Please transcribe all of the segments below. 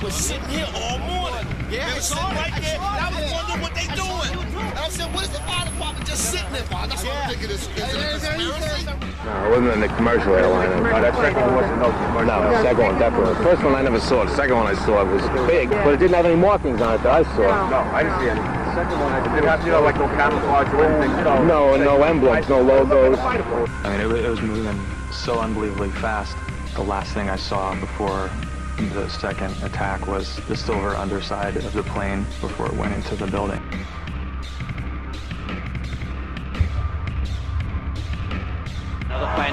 was sitting here all morning. Yeah, they were sitting right there. I was wondering what they doing. I said, what is the fire department just sitting there for? That's what I'm thinking. Is it a conspiracy? No, it wasn't in the commercial airline. That second one wasn't no commercial. No, the second one definitely. The first one I never saw. The second one I saw was big, but it didn't have any markings on it that I saw. No, I didn't see any. The second one, it didn't have, like no camouflage or anything. No emblems, no logos. I mean, it was moving so unbelievably fast. The last thing I saw before the second attack was the silver underside of the plane before it went into the building.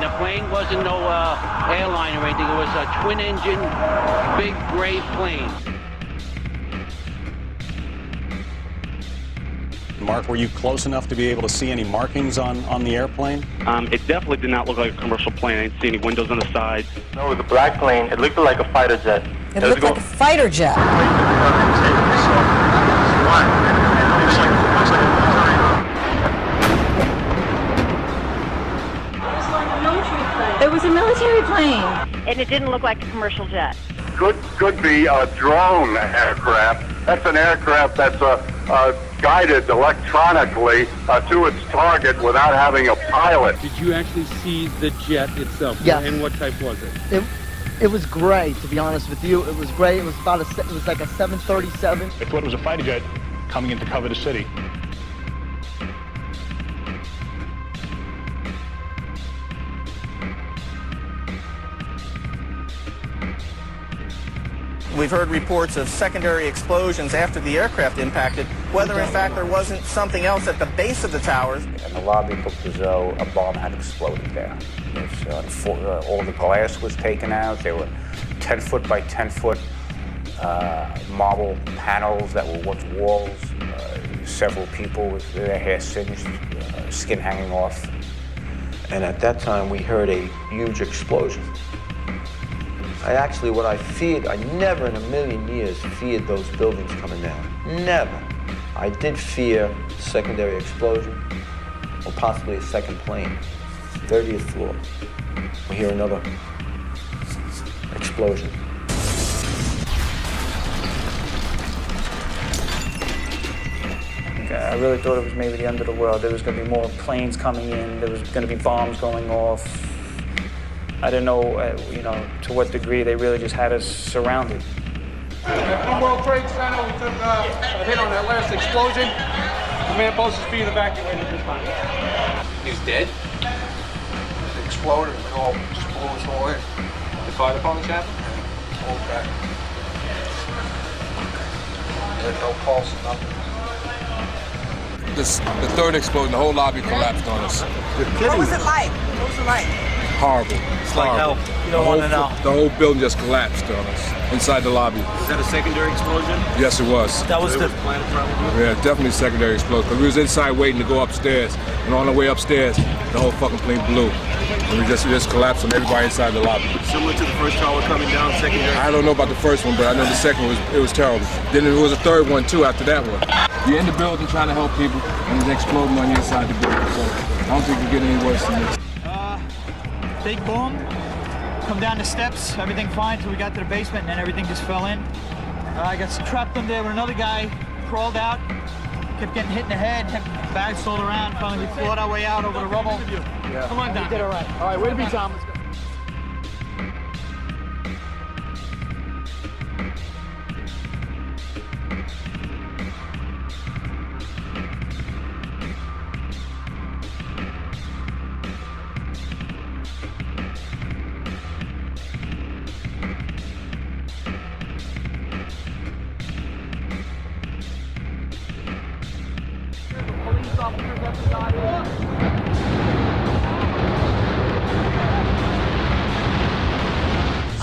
The plane wasn't no airline or anything. It was a twin-engine, big gray plane. Mark, were you close enough to be able to see any markings on the airplane? It definitely did not look like a commercial plane. I didn't see any windows on the side. No, it was a black plane. It looked like a fighter jet. It looked like a fighter jet. It was a military plane. And it didn't look like a commercial jet. Could be a drone aircraft. That's an aircraft that's guided electronically to its target without having a pilot. Did you actually see the jet itself? Yes. And what type was it? It was gray, to be honest with you. It was gray. It was it was like a 737. They thought it was a fighter jet coming in to cover the city. We've heard reports of secondary explosions after the aircraft impacted, whether in fact there wasn't something else at the base of the towers. In the lobby of 𝗦𝗵𝗿𝗄, a bomb had exploded there. All the glass was taken out. There were 10-foot by 10-foot marble panels that were once walls. Several people with their hair singed, skin hanging off. And at that time, we heard a huge explosion. What I feared, I never in a million years feared those buildings coming down. Never. I did fear secondary explosion, or possibly a second plane. 30th floor. We hear another explosion. I really thought it was maybe the end of the world. There was going to be more planes coming in. There was going to be bombs going off. I didn't know, to what degree they really just had us surrounded. From World Trade Center, we took a hit on that last explosion. The man supposed to be evacuated this time. He's dead? It exploded and all just blew us all in. The fire department's happened? All back. No pulse, nothing. The third explosion, the whole lobby collapsed on us. What was it like? What was it like? Horrible. It's like hell. You don't want to know. The whole building just collapsed on us inside the lobby. Is that a secondary explosion? Yes, it was. That was the planned probably? Yeah, definitely secondary explosion. Because we was inside waiting to go upstairs, and on the way upstairs, the whole fucking plane blew. And we just collapsed on everybody inside the lobby. Similar to the first tower coming down, secondary? I don't know about the first one, but I know the second it was terrible. Then there was a third one too after that one. You're in the building trying to help people, and it's exploding on the inside the building. So I don't think it can get any worse than this. Big boom, come down the steps, everything fine until we got to the basement, and then everything just fell in. I got trapped in there with another guy, crawled out, kept getting hit in the head, kept bags sold around, finally we fought our way out over the rubble. Yeah. Come on down. You did all right. All right, way to be, Tom. Let's go.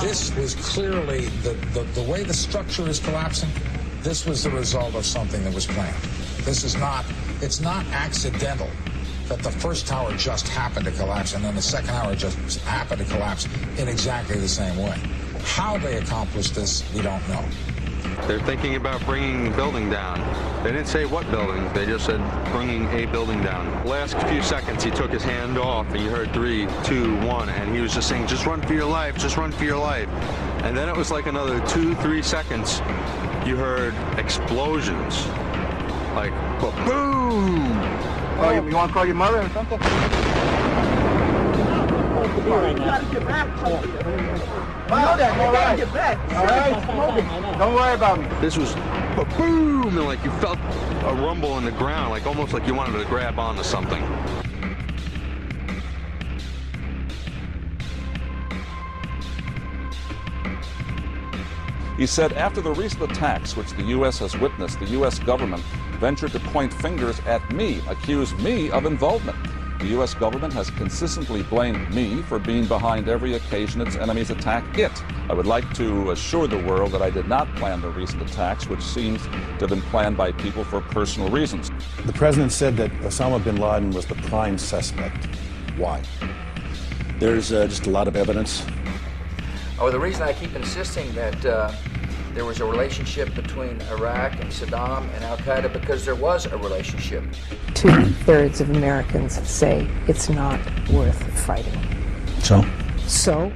This was clearly, the way the structure is collapsing, this was the result of something that was planned. It's not accidental that the first tower just happened to collapse and then the second tower just happened to collapse in exactly the same way. How they accomplished this, we don't know. They're thinking about bringing the building down. They didn't say what building, they just said bringing a building down. Last few seconds he took his hand off and you heard 3, 2, 1 and he was just saying, just run for your life, just run for your life. And then it was like another 2-3 seconds, you heard explosions. Like, boom! Oh, you want to call your mother or something? Don't worry about me. This was boom, and like you felt a rumble in the ground, like almost like you wanted to grab onto something. He said after the recent attacks which the U.S. has witnessed, the U.S. government ventured to point fingers at me, accuse me of involvement. The U.S. government has consistently blamed me for being behind every occasion its enemies attack it. I would like to assure the world that I did not plan the recent attacks, which seems to have been planned by people for personal reasons. The president said that Osama bin Laden was the prime suspect. Why? There's just a lot of evidence. Oh, the reason I keep insisting that there was a relationship between Iraq and Saddam and Al-Qaeda, because there was a relationship. 2/3 of Americans say it's not worth fighting. So? So?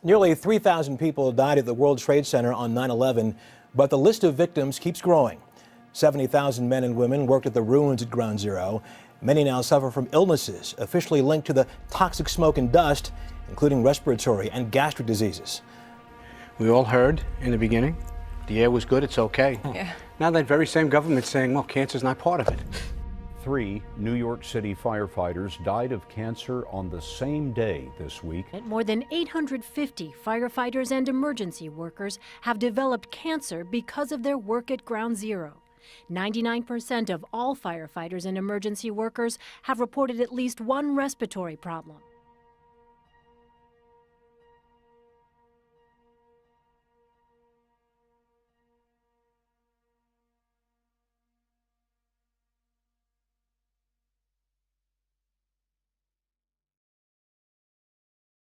Nearly 3,000 people died at the World Trade Center on 9/11, but the list of victims keeps growing. 70,000 men and women worked at the ruins at Ground Zero. Many now suffer from illnesses officially linked to the toxic smoke and dust, including respiratory and gastric diseases. We all heard in the beginning, the air was good, it's okay. Yeah. Now that very same government's saying, well, cancer's not part of it. 3 New York City firefighters died of cancer on the same day this week. More than 850 firefighters and emergency workers have developed cancer because of their work at Ground Zero. 99% of all firefighters and emergency workers have reported at least one respiratory problem.